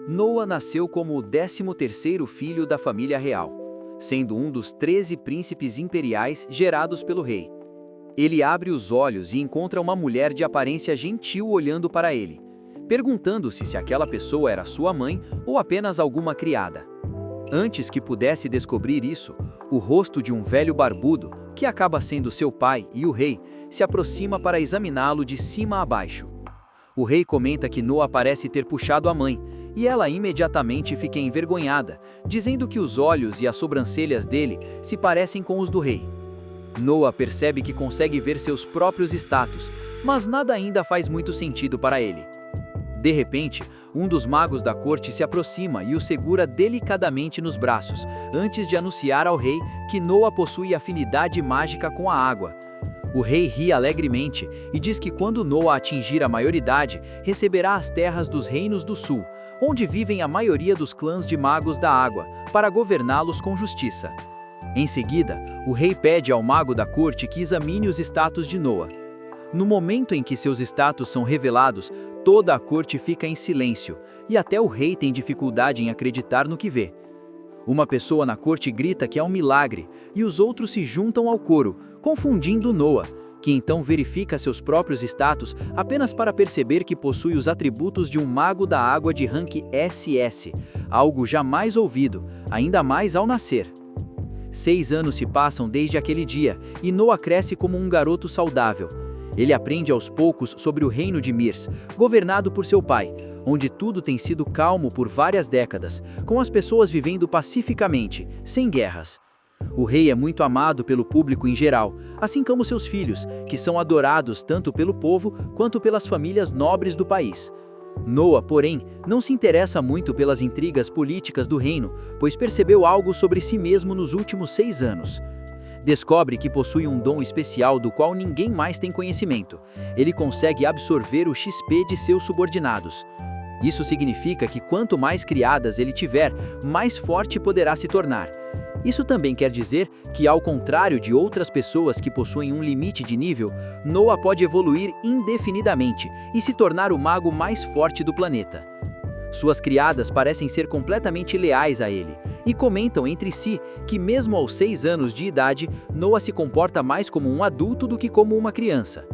Noa nasceu como o 13º filho da família real, sendo um dos 13 príncipes imperiais gerados pelo rei. Ele abre os olhos e encontra uma mulher de aparência gentil olhando para ele, perguntando-se se aquela pessoa era sua mãe ou apenas alguma criada. Antes que pudesse descobrir isso, o rosto de um velho barbudo, que acaba sendo seu pai e o rei, se aproxima para examiná-lo de cima a baixo. O rei comenta que Noa parece ter puxado a mãe, e ela imediatamente fica envergonhada, dizendo que os olhos e as sobrancelhas dele se parecem com os do rei. Noa percebe que consegue ver seus próprios status, mas nada ainda faz muito sentido para ele. De repente, um dos magos da corte se aproxima e o segura delicadamente nos braços, antes de anunciar ao rei que Noa possui afinidade mágica com a água. O rei ri alegremente e diz que quando Noa atingir a maioridade, receberá as terras dos reinos do sul, onde vivem a maioria dos clãs de magos da água, para governá-los com justiça. Em seguida, o rei pede ao mago da corte que examine os status de Noa. No momento em que seus status são revelados, toda a corte fica em silêncio, e até o rei tem dificuldade em acreditar no que vê. Uma pessoa na corte grita que é um milagre, e os outros se juntam ao coro, confundindo Noa, que então verifica seus próprios status apenas para perceber que possui os atributos de um mago da água de rank SS, algo jamais ouvido, ainda mais ao nascer. 6 anos se passam desde aquele dia, e Noa cresce como um garoto saudável. Ele aprende aos poucos sobre o reino de Mirs, governado por seu pai, onde tudo tem sido calmo por várias décadas, com as pessoas vivendo pacificamente, sem guerras. O rei é muito amado pelo público em geral, assim como seus filhos, que são adorados tanto pelo povo quanto pelas famílias nobres do país. Noa, porém, não se interessa muito pelas intrigas políticas do reino, pois percebeu algo sobre si mesmo nos últimos 6 anos. Descobre que possui um dom especial do qual ninguém mais tem conhecimento. Ele consegue absorver o XP de seus subordinados. Isso significa que quanto mais criadas ele tiver, mais forte poderá se tornar. Isso também quer dizer que, ao contrário de outras pessoas que possuem um limite de nível, Noa pode evoluir indefinidamente e se tornar o mago mais forte do planeta. Suas criadas parecem ser completamente leais a ele, e comentam entre si que mesmo aos 6 anos de idade, Noa se comporta mais como um adulto do que como uma criança.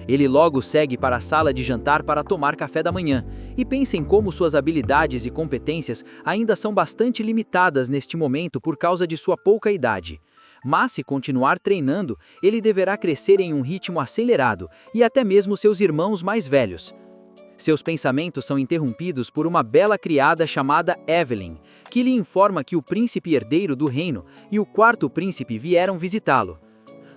Ele logo segue para a sala de jantar para tomar café da manhã, e pensa em como suas habilidades e competências ainda são bastante limitadas neste momento por causa de sua pouca idade. Mas se continuar treinando, ele deverá crescer em um ritmo acelerado, e até mesmo seus irmãos mais velhos. Seus pensamentos são interrompidos por uma bela criada chamada Evelyn, que lhe informa que o príncipe herdeiro do reino e o 4º príncipe vieram visitá-lo.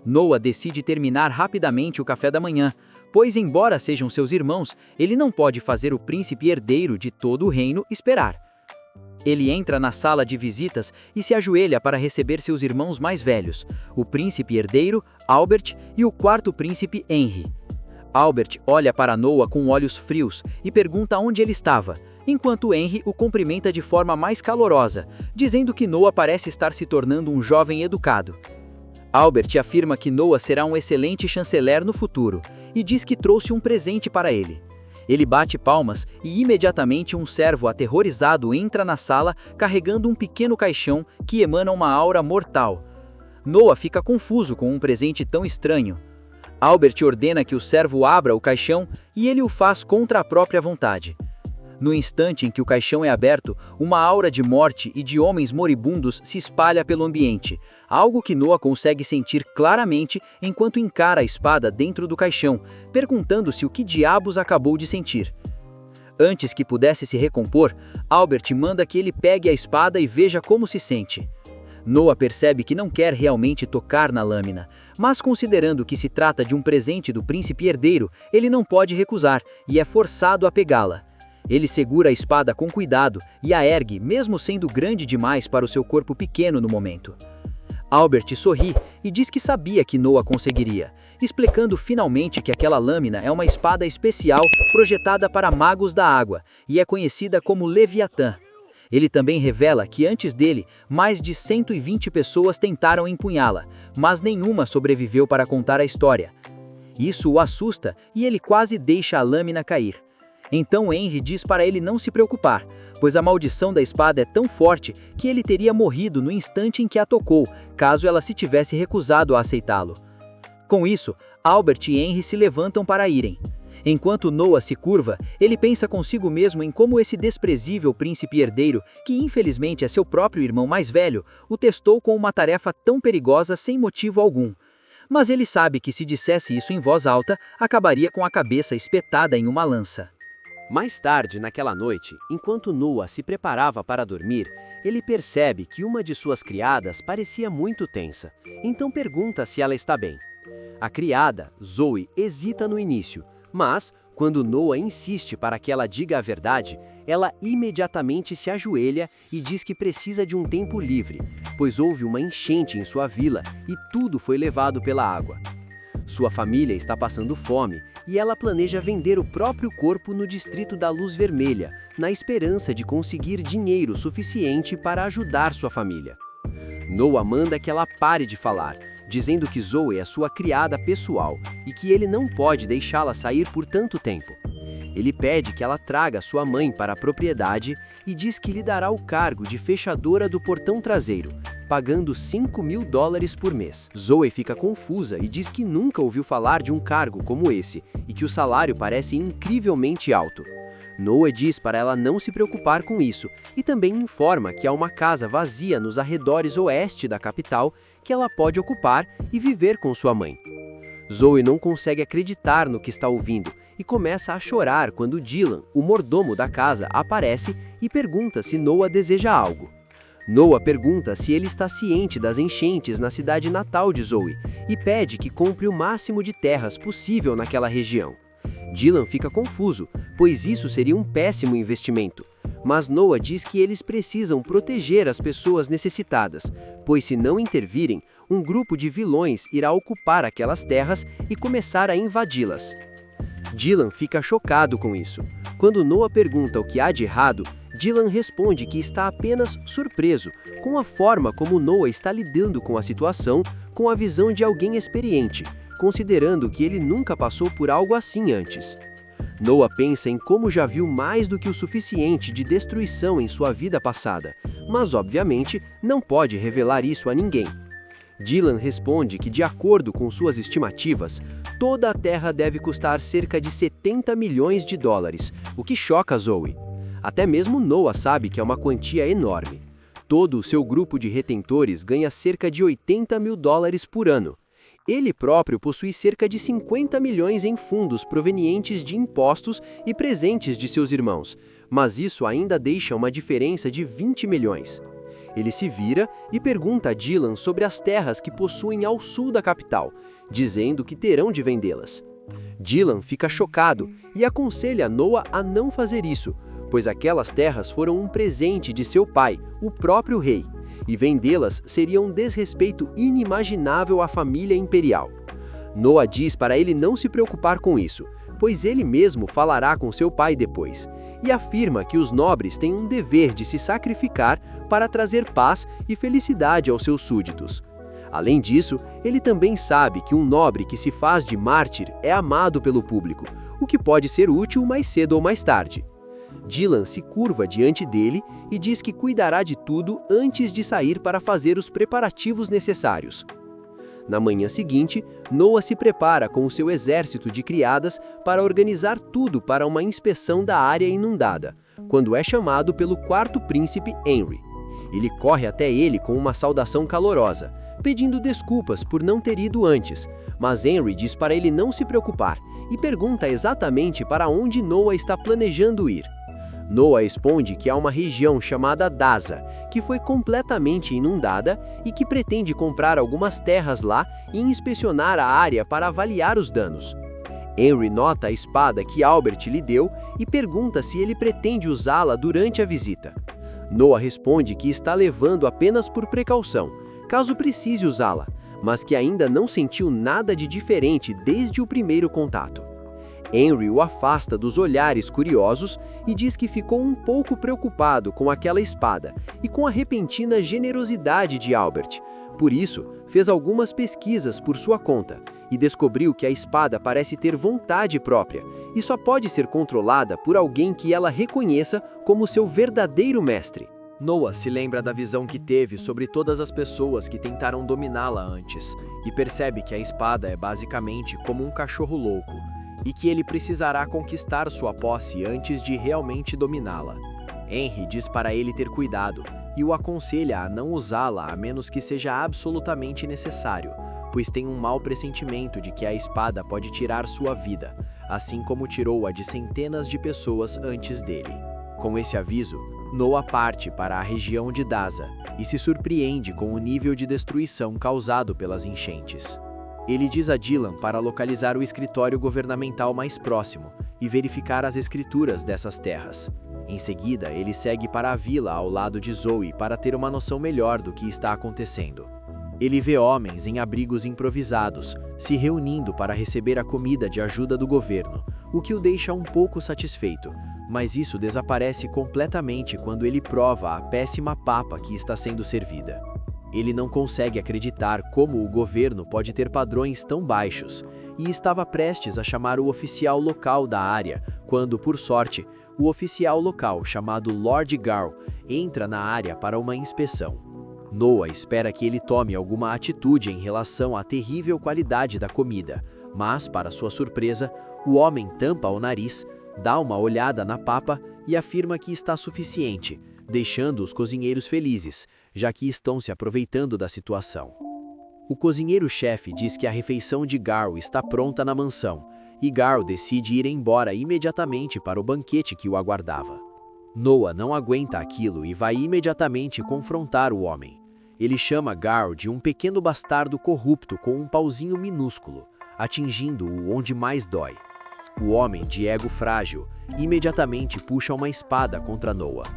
Noa decide terminar rapidamente o café da manhã, pois embora sejam seus irmãos, ele não pode fazer o príncipe herdeiro de todo o reino esperar. Ele entra na sala de visitas e se ajoelha para receber seus irmãos mais velhos, o príncipe herdeiro, Albert, e o 4º príncipe, Henry. Albert olha para Noa com olhos frios e pergunta onde ele estava, enquanto Henry o cumprimenta de forma mais calorosa, dizendo que Noa parece estar se tornando um jovem educado. Albert afirma que Noa será um excelente chanceler no futuro e diz que trouxe um presente para ele. Ele bate palmas e imediatamente um servo aterrorizado entra na sala carregando um pequeno caixão que emana uma aura mortal. Noa fica confuso com um presente tão estranho. Albert ordena que o servo abra o caixão e ele o faz contra a própria vontade. No instante em que o caixão é aberto, uma aura de morte e de homens moribundos se espalha pelo ambiente, algo que Noa consegue sentir claramente enquanto encara a espada dentro do caixão, perguntando-se o que diabos acabou de sentir. Antes que pudesse se recompor, Albert manda que ele pegue a espada e veja como se sente. Noa percebe que não quer realmente tocar na lâmina, mas considerando que se trata de um presente do príncipe herdeiro, ele não pode recusar e é forçado a pegá-la. Ele segura a espada com cuidado e a ergue, mesmo sendo grande demais para o seu corpo pequeno no momento. Albert sorri e diz que sabia que Noa conseguiria, explicando finalmente que aquela lâmina é uma espada especial projetada para magos da água e é conhecida como Leviatã. Ele também revela que antes dele, mais de 120 pessoas tentaram empunhá-la, mas nenhuma sobreviveu para contar a história. Isso o assusta e ele quase deixa a lâmina cair. Então Henry diz para ele não se preocupar, pois a maldição da espada é tão forte que ele teria morrido no instante em que a tocou, caso ela se tivesse recusado a aceitá-lo. Com isso, Albert e Henry se levantam para irem. Enquanto Noah se curva, ele pensa consigo mesmo em como esse desprezível príncipe herdeiro, que infelizmente é seu próprio irmão mais velho, o testou com uma tarefa tão perigosa sem motivo algum. Mas ele sabe que se dissesse isso em voz alta, acabaria com a cabeça espetada em uma lança. Mais tarde, naquela noite, enquanto Noah se preparava para dormir, ele percebe que uma de suas criadas parecia muito tensa. Então pergunta se ela está bem. A criada, Zoe, hesita no início, mas, quando Noah insiste para que ela diga a verdade, ela imediatamente se ajoelha e diz que precisa de um tempo livre, pois houve uma enchente em sua vila e tudo foi levado pela água. Sua família está passando fome e ela planeja vender o próprio corpo no distrito da Luz Vermelha, na esperança de conseguir dinheiro suficiente para ajudar sua família. Noah manda que ela pare de falar, dizendo que Zoe é sua criada pessoal e que ele não pode deixá-la sair por tanto tempo. Ele pede que ela traga sua mãe para a propriedade e diz que lhe dará o cargo de fechadora do portão traseiro, pagando $5.000 por mês. Zoe fica confusa e diz que nunca ouviu falar de um cargo como esse e que o salário parece incrivelmente alto. Noah diz para ela não se preocupar com isso e também informa que há uma casa vazia nos arredores oeste da capital que ela pode ocupar e viver com sua mãe. Zoe não consegue acreditar no que está ouvindo e começa a chorar quando Dylan, o mordomo da casa, aparece e pergunta se Noah deseja algo. Noah pergunta se ele está ciente das enchentes na cidade natal de Zoe e pede que compre o máximo de terras possível naquela região. Dylan fica confuso, pois isso seria um péssimo investimento, mas Noah diz que eles precisam proteger as pessoas necessitadas, pois se não intervirem, um grupo de vilões irá ocupar aquelas terras e começar a invadi-las. Dylan fica chocado com isso. Quando Noah pergunta o que há de errado, Dylan responde que está apenas surpreso com a forma como Noah está lidando com a situação com a visão de alguém experiente, considerando que ele nunca passou por algo assim antes. Noah pensa em como já viu mais do que o suficiente de destruição em sua vida passada, mas obviamente não pode revelar isso a ninguém. Dylan responde que, de acordo com suas estimativas, toda a terra deve custar cerca de $70 milhões, o que choca Zoe. Até mesmo Noah sabe que é uma quantia enorme. Todo o seu grupo de retentores ganha cerca de $80 mil por ano. Ele próprio possui cerca de 50 milhões em fundos provenientes de impostos e presentes de seus irmãos, mas isso ainda deixa uma diferença de 20 milhões. Ele se vira e pergunta a Dylan sobre as terras que possuem ao sul da capital, dizendo que terão de vendê-las. Dylan fica chocado e aconselha Noah a não fazer isso, pois aquelas terras foram um presente de seu pai, o próprio rei, e vendê-las seria um desrespeito inimaginável à família imperial. Noah diz para ele não se preocupar com isso, pois ele mesmo falará com seu pai depois, e afirma que os nobres têm um dever de se sacrificar para trazer paz e felicidade aos seus súditos. Além disso, ele também sabe que um nobre que se faz de mártir é amado pelo público, o que pode ser útil mais cedo ou mais tarde. Dylan se curva diante dele e diz que cuidará de tudo antes de sair para fazer os preparativos necessários. Na manhã seguinte, Noah se prepara com o seu exército de criadas para organizar tudo para uma inspeção da área inundada, quando é chamado pelo quarto príncipe Henry. Ele corre até ele com uma saudação calorosa, pedindo desculpas por não ter ido antes, mas Henry diz para ele não se preocupar e pergunta exatamente para onde Noah está planejando ir. Noah responde que há uma região chamada Daza, que foi completamente inundada e que pretende comprar algumas terras lá e inspecionar a área para avaliar os danos. Henry nota a espada que Albert lhe deu e pergunta se ele pretende usá-la durante a visita. Noah responde que está levando apenas por precaução, caso precise usá-la, mas que ainda não sentiu nada de diferente desde o primeiro contato. Henry o afasta dos olhares curiosos e diz que ficou um pouco preocupado com aquela espada e com a repentina generosidade de Albert. Por isso, fez algumas pesquisas por sua conta e descobriu que a espada parece ter vontade própria e só pode ser controlada por alguém que ela reconheça como seu verdadeiro mestre. Noah se lembra da visão que teve sobre todas as pessoas que tentaram dominá-la antes e percebe que a espada é basicamente como um cachorro louco e que ele precisará conquistar sua posse antes de realmente dominá-la. Henry diz para ele ter cuidado e o aconselha a não usá-la a menos que seja absolutamente necessário, pois tem um mau pressentimento de que a espada pode tirar sua vida, assim como tirou a de centenas de pessoas antes dele. Com esse aviso, Noah parte para a região de Daza e se surpreende com o nível de destruição causado pelas enchentes. Ele diz a Dylan para localizar o escritório governamental mais próximo e verificar as escrituras dessas terras. Em seguida, ele segue para a vila ao lado de Zoe para ter uma noção melhor do que está acontecendo. Ele vê homens em abrigos improvisados, se reunindo para receber a comida de ajuda do governo, o que o deixa um pouco satisfeito, mas isso desaparece completamente quando ele prova a péssima papa que está sendo servida. Ele não consegue acreditar como o governo pode ter padrões tão baixos, e estava prestes a chamar o oficial local da área, quando, por sorte, o oficial local, chamado Lord Garl, entra na área para uma inspeção. Noah espera que ele tome alguma atitude em relação à terrível qualidade da comida, mas, para sua surpresa, o homem tampa o nariz, dá uma olhada na papa e afirma que está suficiente, deixando os cozinheiros felizes, já que estão se aproveitando da situação. O cozinheiro-chefe diz que a refeição de Garl está pronta na mansão, e Garl decide ir embora imediatamente para o banquete que o aguardava. Noah não aguenta aquilo e vai imediatamente confrontar o homem. Ele chama Garl de um pequeno bastardo corrupto com um pauzinho minúsculo, atingindo-o onde mais dói. O homem, de ego frágil, imediatamente puxa uma espada contra Noah.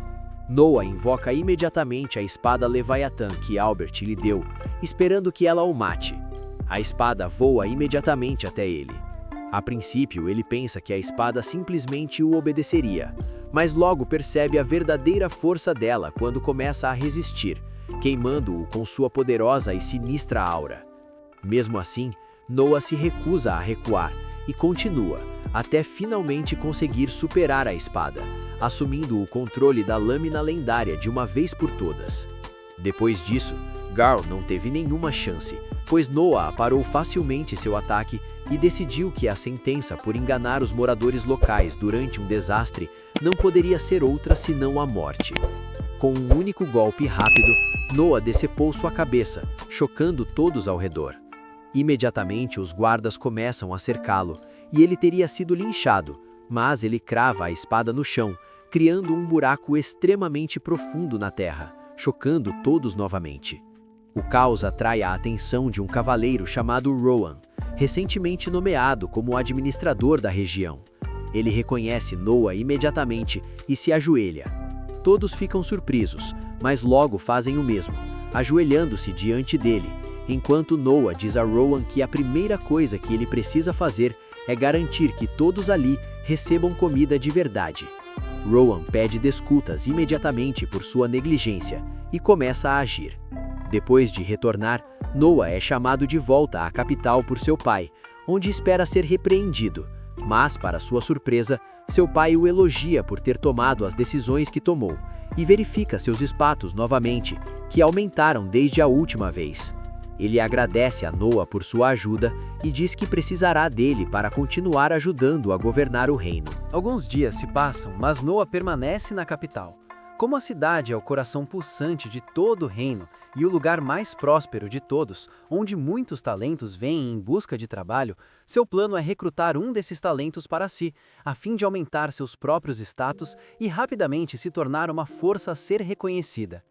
Noah invoca imediatamente a espada Leviatã que Albert lhe deu, esperando que ela o mate. A espada voa imediatamente até ele. A princípio, ele pensa que a espada simplesmente o obedeceria, mas logo percebe a verdadeira força dela quando começa a resistir, queimando-o com sua poderosa e sinistra aura. Mesmo assim, Noah se recusa a recuar e continua, até finalmente conseguir superar a espada, assumindo o controle da lâmina lendária de uma vez por todas. Depois disso, Garl não teve nenhuma chance, pois Noah parou facilmente seu ataque e decidiu que a sentença por enganar os moradores locais durante um desastre não poderia ser outra senão a morte. Com um único golpe rápido, Noah decepou sua cabeça, chocando todos ao redor. Imediatamente os guardas começam a cercá-lo, e ele teria sido linchado, mas ele crava a espada no chão, criando um buraco extremamente profundo na terra, chocando todos novamente. O caos atrai a atenção de um cavaleiro chamado Rowan, recentemente nomeado como administrador da região. Ele reconhece Noah imediatamente e se ajoelha. Todos ficam surpresos, mas logo fazem o mesmo, ajoelhando-se diante dele, enquanto Noah diz a Rowan que a primeira coisa que ele precisa fazer é garantir que todos ali recebam comida de verdade. Rowan pede desculpas imediatamente por sua negligência e começa a agir. Depois de retornar, Noah é chamado de volta à capital por seu pai, onde espera ser repreendido, mas, para sua surpresa, seu pai o elogia por ter tomado as decisões que tomou e verifica seus espatos novamente, que aumentaram desde a última vez. Ele agradece a Noah por sua ajuda e diz que precisará dele para continuar ajudando a governar o reino. Alguns dias se passam, mas Noah permanece na capital. Como a cidade é o coração pulsante de todo o reino e o lugar mais próspero de todos, onde muitos talentos vêm em busca de trabalho, seu plano é recrutar um desses talentos para si, a fim de aumentar seus próprios status e rapidamente se tornar uma força a ser reconhecida.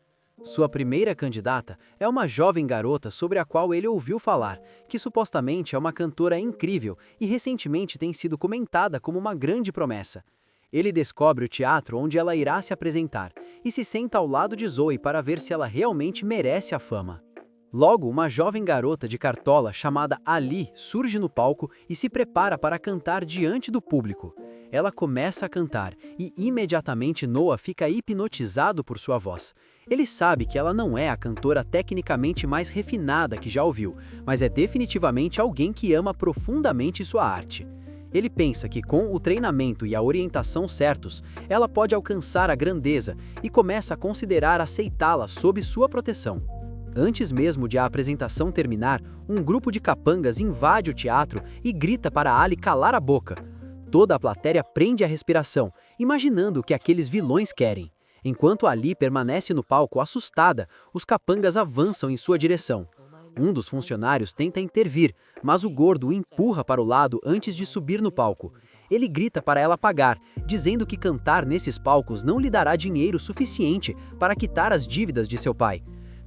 Sua primeira candidata é uma jovem garota sobre a qual ele ouviu falar, que supostamente é uma cantora incrível e recentemente tem sido comentada como uma grande promessa. Ele descobre o teatro onde ela irá se apresentar e se senta ao lado de Zoe para ver se ela realmente merece a fama. Logo, uma jovem garota de cartola chamada Ali surge no palco e se prepara para cantar diante do público. Ela começa a cantar e imediatamente Noah fica hipnotizado por sua voz. Ele sabe que ela não é a cantora tecnicamente mais refinada que já ouviu, mas é definitivamente alguém que ama profundamente sua arte. Ele pensa que com o treinamento e a orientação certos, ela pode alcançar a grandeza e começa a considerar aceitá-la sob sua proteção. Antes mesmo de a apresentação terminar, um grupo de capangas invade o teatro e grita para Ali calar a boca. Toda a plateia prende a respiração, imaginando o que aqueles vilões querem. Enquanto Ali permanece no palco assustada, os capangas avançam em sua direção. Um dos funcionários tenta intervir, mas o gordo o empurra para o lado antes de subir no palco. Ele grita para ela pagar, dizendo que cantar nesses palcos não lhe dará dinheiro suficiente para quitar as dívidas de seu pai.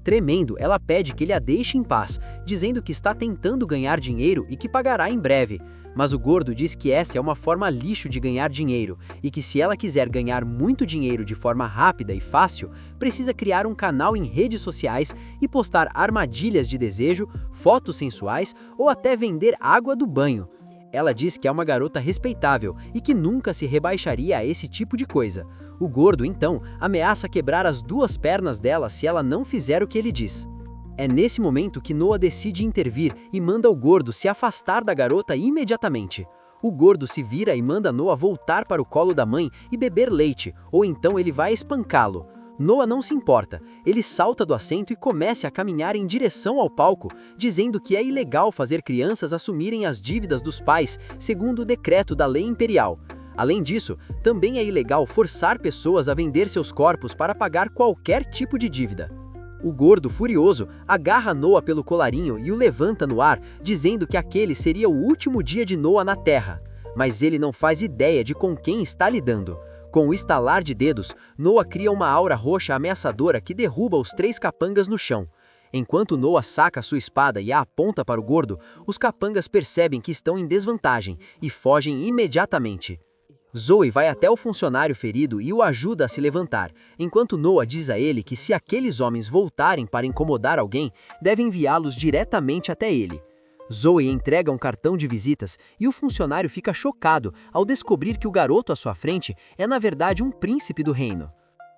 Tremendo, ela pede que ele a deixe em paz, dizendo que está tentando ganhar dinheiro e que pagará em breve. Mas o gordo diz que essa é uma forma lixo de ganhar dinheiro e que se ela quiser ganhar muito dinheiro de forma rápida e fácil, precisa criar um canal em redes sociais e postar armadilhas de desejo, fotos sensuais ou até vender água do banho. Ela diz que é uma garota respeitável e que nunca se rebaixaria a esse tipo de coisa. O gordo, então, ameaça quebrar as duas pernas dela se ela não fizer o que ele diz. É nesse momento que Noah decide intervir e manda o gordo se afastar da garota imediatamente. O gordo se vira e manda Noah voltar para o colo da mãe e beber leite, ou então ele vai espancá-lo. Noah não se importa, ele salta do assento e começa a caminhar em direção ao palco, dizendo que é ilegal fazer crianças assumirem as dívidas dos pais, segundo o decreto da lei imperial. Além disso, também é ilegal forçar pessoas a vender seus corpos para pagar qualquer tipo de dívida. O gordo, furioso, agarra Noah pelo colarinho e o levanta no ar, dizendo que aquele seria o último dia de Noah na Terra. Mas ele não faz ideia de com quem está lidando. Com o estalar de dedos, Noah cria uma aura roxa ameaçadora que derruba os três capangas no chão. Enquanto Noah saca sua espada e a aponta para o gordo, os capangas percebem que estão em desvantagem e fogem imediatamente. Zoe vai até o funcionário ferido e o ajuda a se levantar, enquanto Noah diz a ele que se aqueles homens voltarem para incomodar alguém, deve enviá-los diretamente até ele. Zoe entrega um cartão de visitas e o funcionário fica chocado ao descobrir que o garoto à sua frente é na verdade um príncipe do reino.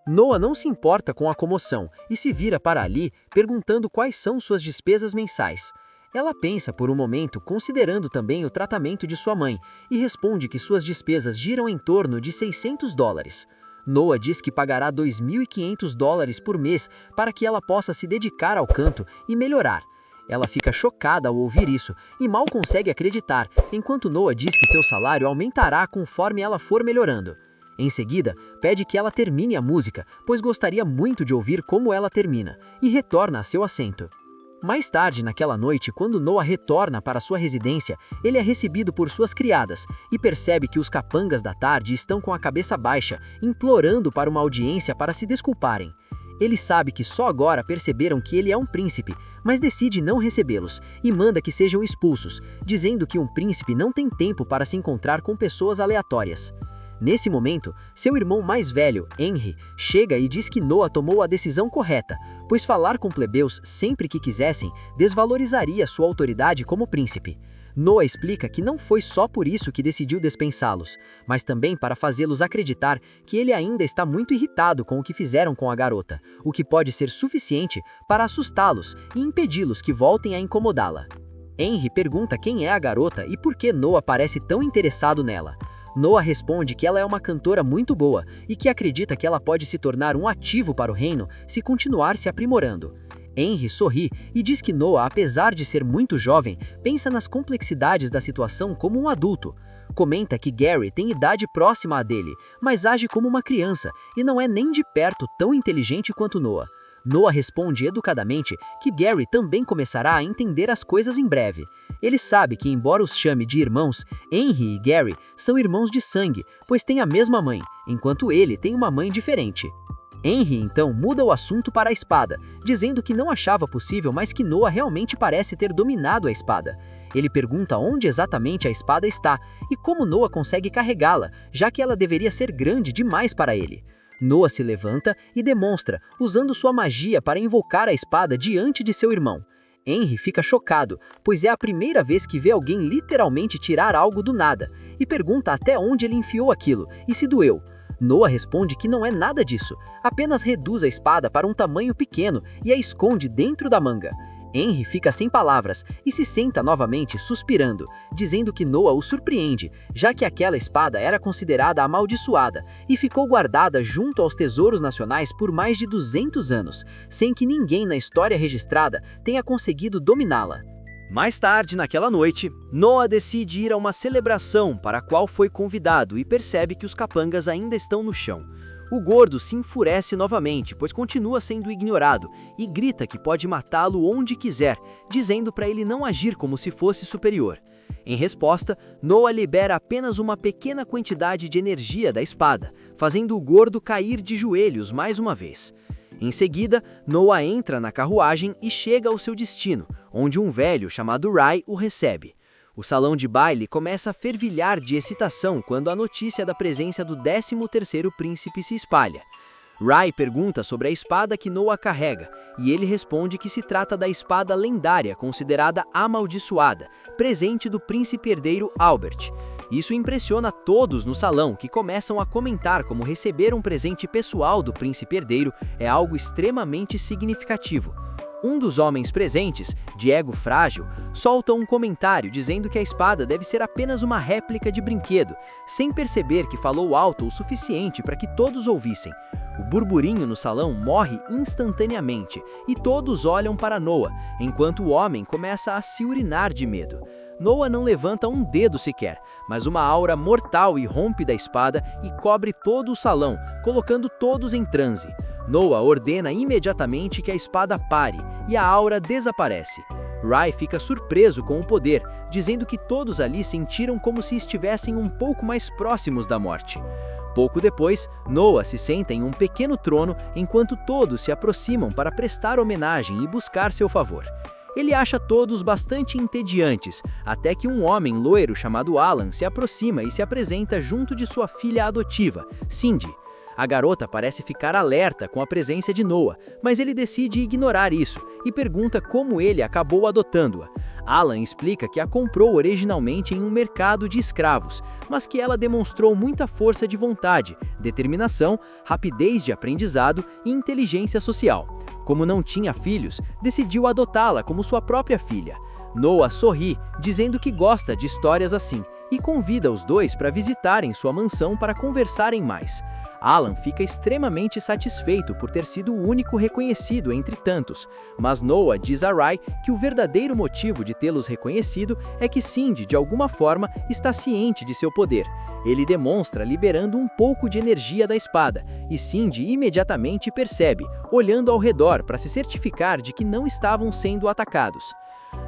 Noah não se importa com a comoção e se vira para Ali perguntando quais são suas despesas mensais. Ela pensa por um momento, considerando também o tratamento de sua mãe, e responde que suas despesas giram em torno de $600. Noah diz que pagará $2.500 por mês para que ela possa se dedicar ao canto e melhorar. Ela fica chocada ao ouvir isso e mal consegue acreditar, enquanto Noah diz que seu salário aumentará conforme ela for melhorando. Em seguida, pede que ela termine a música, pois gostaria muito de ouvir como ela termina, e retorna a seu assento. Mais tarde naquela noite, quando Noah retorna para sua residência, ele é recebido por suas criadas e percebe que os capangas da tarde estão com a cabeça baixa, implorando para uma audiência para se desculparem. Ele sabe que só agora perceberam que ele é um príncipe, mas decide não recebê-los e manda que sejam expulsos, dizendo que um príncipe não tem tempo para se encontrar com pessoas aleatórias. Nesse momento, seu irmão mais velho, Henry, chega e diz que Noah tomou a decisão correta, pois falar com plebeus sempre que quisessem desvalorizaria sua autoridade como príncipe. Noah explica que não foi só por isso que decidiu dispensá-los, mas também para fazê-los acreditar que ele ainda está muito irritado com o que fizeram com a garota, o que pode ser suficiente para assustá-los e impedi-los que voltem a incomodá-la. Henry pergunta quem é a garota e por que Noah parece tão interessado nela. Noah responde que ela é uma cantora muito boa e que acredita que ela pode se tornar um ativo para o reino se continuar se aprimorando. Henry sorri e diz que Noah, apesar de ser muito jovem, pensa nas complexidades da situação como um adulto. Comenta que Gary tem idade próxima à dele, mas age como uma criança e não é nem de perto tão inteligente quanto Noah. Noah responde educadamente que Gary também começará a entender as coisas em breve. Ele sabe que, embora os chame de irmãos, Henry e Gary são irmãos de sangue, pois têm a mesma mãe, enquanto ele tem uma mãe diferente. Henry então muda o assunto para a espada, dizendo que não achava possível, mas que Noah realmente parece ter dominado a espada. Ele pergunta onde exatamente a espada está e como Noah consegue carregá-la, já que ela deveria ser grande demais para ele. Noah se levanta e demonstra, usando sua magia para invocar a espada diante de seu irmão. Henry fica chocado, pois é a primeira vez que vê alguém literalmente tirar algo do nada, e pergunta até onde ele enfiou aquilo e se doeu. Noah responde que não é nada disso, apenas reduz a espada para um tamanho pequeno e a esconde dentro da manga. Henry fica sem palavras e se senta novamente suspirando, dizendo que Noah o surpreende, já que aquela espada era considerada amaldiçoada e ficou guardada junto aos tesouros nacionais por mais de 200 anos, sem que ninguém na história registrada tenha conseguido dominá-la. Mais tarde, naquela noite, Noah decide ir a uma celebração para a qual foi convidado e percebe que os capangas ainda estão no chão. O gordo se enfurece novamente, pois continua sendo ignorado, e grita que pode matá-lo onde quiser, dizendo para ele não agir como se fosse superior. Em resposta, Noah libera apenas uma pequena quantidade de energia da espada, fazendo o gordo cair de joelhos mais uma vez. Em seguida, Noah entra na carruagem e chega ao seu destino, onde um velho chamado Ray o recebe. O salão de baile começa a fervilhar de excitação quando a notícia da presença do 13º príncipe se espalha. Ray pergunta sobre a espada que Noah carrega, e ele responde que se trata da espada lendária considerada amaldiçoada, presente do príncipe herdeiro Albert. Isso impressiona todos no salão, que começam a comentar como receber um presente pessoal do príncipe herdeiro é algo extremamente significativo. Um dos homens presentes, Diego Frágil, solta um comentário dizendo que a espada deve ser apenas uma réplica de brinquedo, sem perceber que falou alto o suficiente para que todos ouvissem. O burburinho no salão morre instantaneamente e todos olham para Noah, enquanto o homem começa a se urinar de medo. Noah não levanta um dedo sequer, mas uma aura mortal irrompe da espada e cobre todo o salão, colocando todos em transe. Noah ordena imediatamente que a espada pare, e a aura desaparece. Ray fica surpreso com o poder, dizendo que todos ali sentiram como se estivessem um pouco mais próximos da morte. Pouco depois, Noah se senta em um pequeno trono enquanto todos se aproximam para prestar homenagem e buscar seu favor. Ele acha todos bastante entediantes, até que um homem loiro chamado Alan se aproxima e se apresenta junto de sua filha adotiva, Cindy. A garota parece ficar alerta com a presença de Noah, mas ele decide ignorar isso e pergunta como ele acabou adotando-a. Alan explica que a comprou originalmente em um mercado de escravos, mas que ela demonstrou muita força de vontade, determinação, rapidez de aprendizado e inteligência social. Como não tinha filhos, decidiu adotá-la como sua própria filha. Noah sorri, dizendo que gosta de histórias assim, e convida os dois para visitarem sua mansão para conversarem mais. Alan fica extremamente satisfeito por ter sido o único reconhecido entre tantos, mas Noah diz a Ray que o verdadeiro motivo de tê-los reconhecido é que Cindy, de alguma forma, está ciente de seu poder. Ele demonstra liberando um pouco de energia da espada, e Cindy imediatamente percebe, olhando ao redor para se certificar de que não estavam sendo atacados.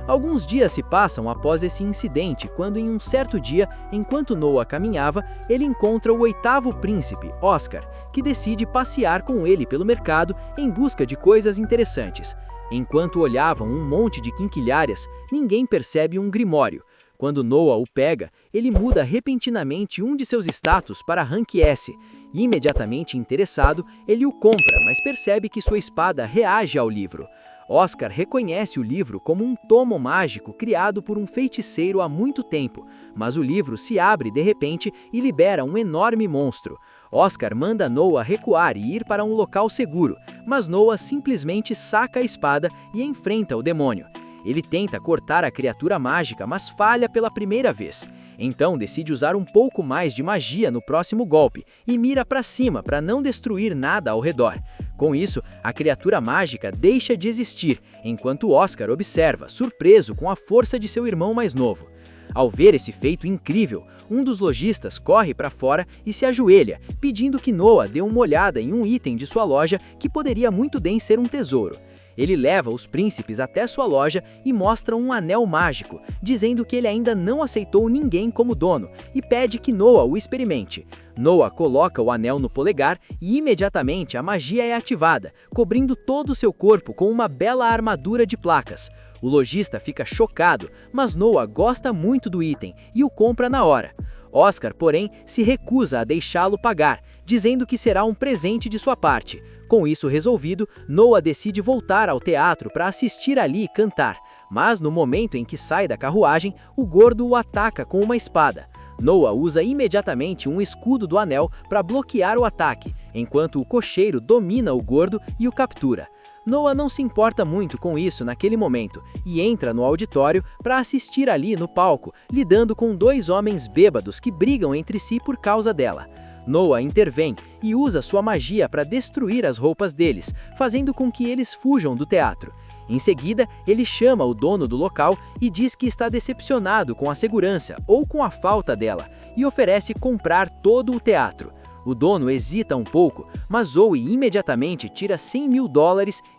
Alguns dias se passam após esse incidente, quando em um certo dia, enquanto Noah caminhava, ele encontra o 8º príncipe, Oscar, que decide passear com ele pelo mercado em busca de coisas interessantes. Enquanto olhavam um monte de quinquilhares, ninguém percebe um grimório. Quando Noah o pega, ele muda repentinamente um de seus status para Rank S. Imediatamente interessado, ele o compra, mas percebe que sua espada reage ao livro. Oscar reconhece o livro como um tomo mágico criado por um feiticeiro há muito tempo, mas o livro se abre de repente e libera um enorme monstro. Oscar manda Noah recuar e ir para um local seguro, mas Noah simplesmente saca a espada e enfrenta o demônio. Ele tenta cortar a criatura mágica, mas falha pela primeira vez. Então decide usar um pouco mais de magia no próximo golpe e mira para cima para não destruir nada ao redor. Com isso, a criatura mágica deixa de existir, enquanto Oscar observa, surpreso com a força de seu irmão mais novo. Ao ver esse feito incrível, um dos lojistas corre para fora e se ajoelha, pedindo que Noah dê uma olhada em um item de sua loja que poderia muito bem ser um tesouro. Ele leva os príncipes até sua loja e mostra um anel mágico, dizendo que ele ainda não aceitou ninguém como dono e pede que Noah o experimente. Noah coloca o anel no polegar e imediatamente a magia é ativada, cobrindo todo o seu corpo com uma bela armadura de placas. O lojista fica chocado, mas Noah gosta muito do item e o compra na hora. Oscar, porém, se recusa a deixá-lo pagar, dizendo que será um presente de sua parte. Com isso resolvido, Noah decide voltar ao teatro para assistir Ali cantar, mas no momento em que sai da carruagem, o gordo o ataca com uma espada. Noah usa imediatamente um escudo do anel para bloquear o ataque, enquanto o cocheiro domina o gordo e o captura. Noah não se importa muito com isso naquele momento e entra no auditório para assistir Ali no palco, lidando com dois homens bêbados que brigam entre si por causa dela. Noah intervém e usa sua magia para destruir as roupas deles, fazendo com que eles fujam do teatro. Em seguida, ele chama o dono do local e diz que está decepcionado com a segurança ou com a falta dela e oferece comprar todo o teatro. O dono hesita um pouco, mas Zoe imediatamente tira $100 mil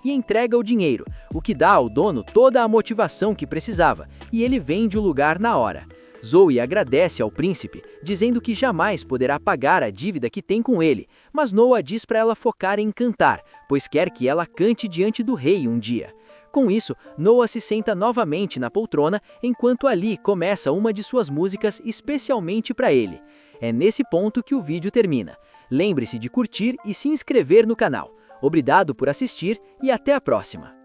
e entrega o dinheiro, o que dá ao dono toda a motivação que precisava, e ele vende o lugar na hora. Zoe agradece ao príncipe, dizendo que jamais poderá pagar a dívida que tem com ele, mas Noah diz para ela focar em cantar, pois quer que ela cante diante do rei um dia. Com isso, Noah se senta novamente na poltrona, enquanto Ali começa uma de suas músicas especialmente para ele. É nesse ponto que o vídeo termina. Lembre-se de curtir e se inscrever no canal. Obrigado por assistir e até a próxima!